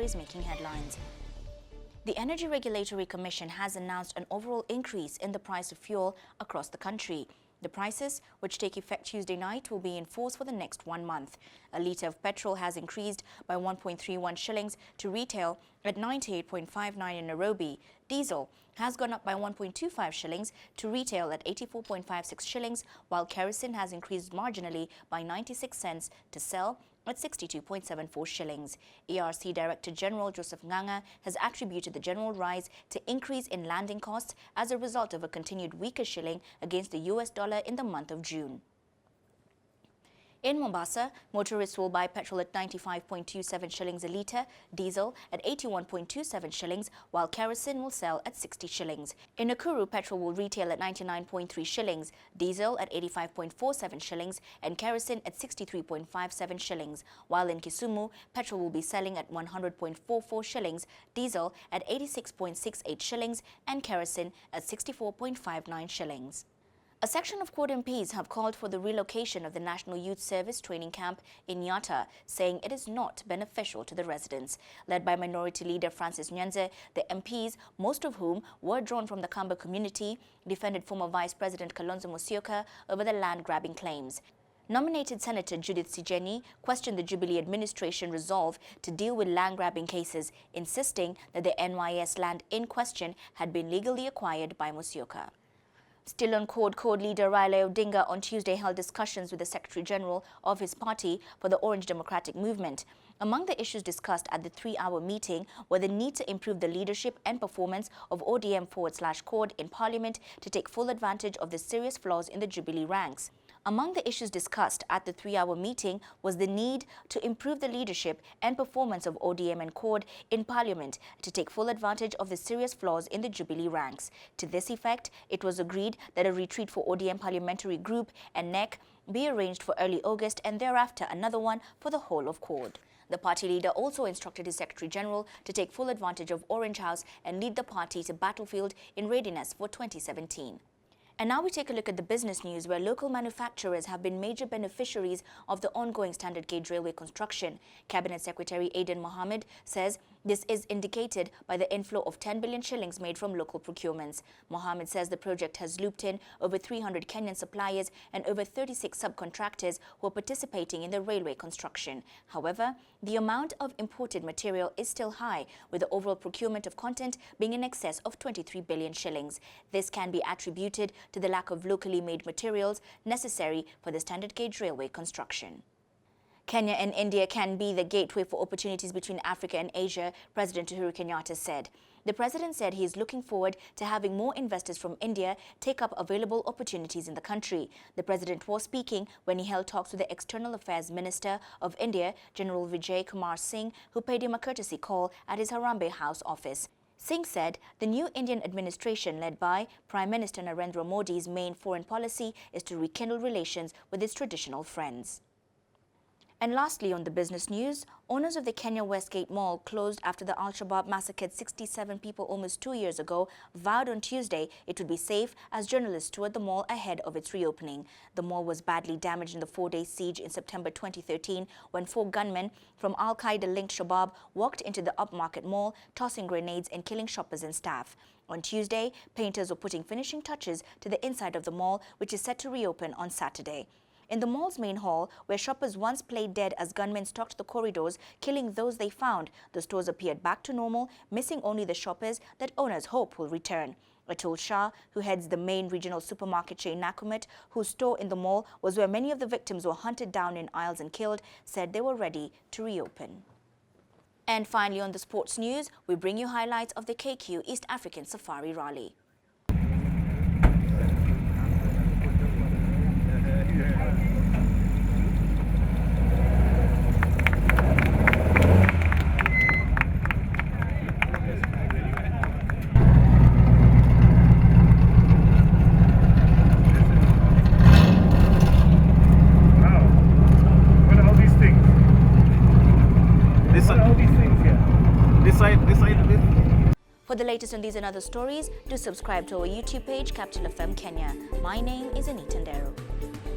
stories making headlines. The Energy Regulatory Commission has announced an overall increase in the price of fuel across the country. The prices, which take effect Tuesday night, will be in force for the next 1 month. A litre of petrol has increased by 1.31 shillings to retail at 98.59 in Nairobi. Diesel has gone up by 1.25 shillings to retail at 84.56 shillings, while kerosene has increased marginally by 96 cents to sell at 62.74 shillings. ERC Director General Joseph Nganga has attributed the general rise to increase in landing costs as a result of a continued weaker shilling against the US dollar in the month of June. In Mombasa, motorists will buy petrol at 95.27 shillings a litre, diesel at 81.27 shillings, while kerosene will sell at 60 shillings. In Nakuru, petrol will retail at 99.3 shillings, diesel at 85.47 shillings, and kerosene at 63.57 shillings, while in Kisumu, petrol will be selling at 100.44 shillings, diesel at 86.68 shillings, and kerosene at 64.59 shillings. A section of Quad MPs have called for the relocation of the National Youth Service training camp in Yatta, saying it is not beneficial to the residents. Led by Minority Leader Francis Nyanze, the MPs, most of whom were drawn from the Kamba community, defended former Vice President Kalonzo Musyoka over the land-grabbing claims. Nominated Senator Judith Sijeni questioned the Jubilee administration resolve to deal with land-grabbing cases, insisting that the NYS land in question had been legally acquired by Musyoka. Still on CORD leader Raila Odinga on Tuesday held discussions with the Secretary General of his party for the Orange Democratic Movement. Among the issues discussed at the 3-hour meeting were the need to improve the leadership and performance of ODM/CORD in Parliament to take full advantage of the serious flaws in the Jubilee ranks. Among the issues discussed at the 3-hour meeting was the need to improve the leadership and performance of ODM and CORD in Parliament to take full advantage of the serious flaws in the Jubilee ranks. To this effect, it was agreed that a retreat for ODM Parliamentary Group and NEC be arranged for early August and thereafter another one for the whole of CORD. The party leader also instructed his Secretary General to take full advantage of Orange House and lead the party to battlefield in readiness for 2017. And now we take a look at the business news, where local manufacturers have been major beneficiaries of the ongoing standard gauge railway construction. Cabinet Secretary Aden Mohammed says this is indicated by the inflow of 10 billion shillings made from local procurements. Mohammed says the project has looped in over 300 Kenyan suppliers and over 36 subcontractors who are participating in the railway construction. However, the amount of imported material is still high, with the overall procurement of content being in excess of 23 billion shillings. This can be attributed to the lack of locally made materials necessary for the standard gauge railway construction. Kenya and India can be the gateway for opportunities between Africa and Asia, President Uhuru Kenyatta said. The president said he is looking forward to having more investors from India take up available opportunities in the country. The president was speaking when he held talks with the External Affairs Minister of India, General Vijay Kumar Singh, who paid him a courtesy call at his Harambee House office. Singh said the new Indian administration, led by Prime Minister Narendra Modi's main foreign policy is to rekindle relations with its traditional friends. And lastly, on the business news, owners of the Kenya Westgate Mall, closed after the Al-Shabaab massacred 67 people almost 2 years ago, vowed on Tuesday it would be safe as journalists toured the mall ahead of its reopening. The mall was badly damaged in the 4-day siege in September 2013 when 4 gunmen from Al-Qaeda-linked Shabaab walked into the upmarket mall, tossing grenades and killing shoppers and staff. On Tuesday, painters were putting finishing touches to the inside of the mall, which is set to reopen on Saturday. In the mall's main hall, where shoppers once played dead as gunmen stalked the corridors, killing those they found, the stores appeared back to normal, missing only the shoppers that owners hope will return. Atul Shah, who heads the main regional supermarket chain Nakuru, whose store in the mall was where many of the victims were hunted down in aisles and killed, said they were ready to reopen. And finally, on the sports news, we bring you highlights of the KQ East African Safari Rally. For the latest on these and other stories, do subscribe to our YouTube page, Capital FM Kenya. My name is Anita Ndero.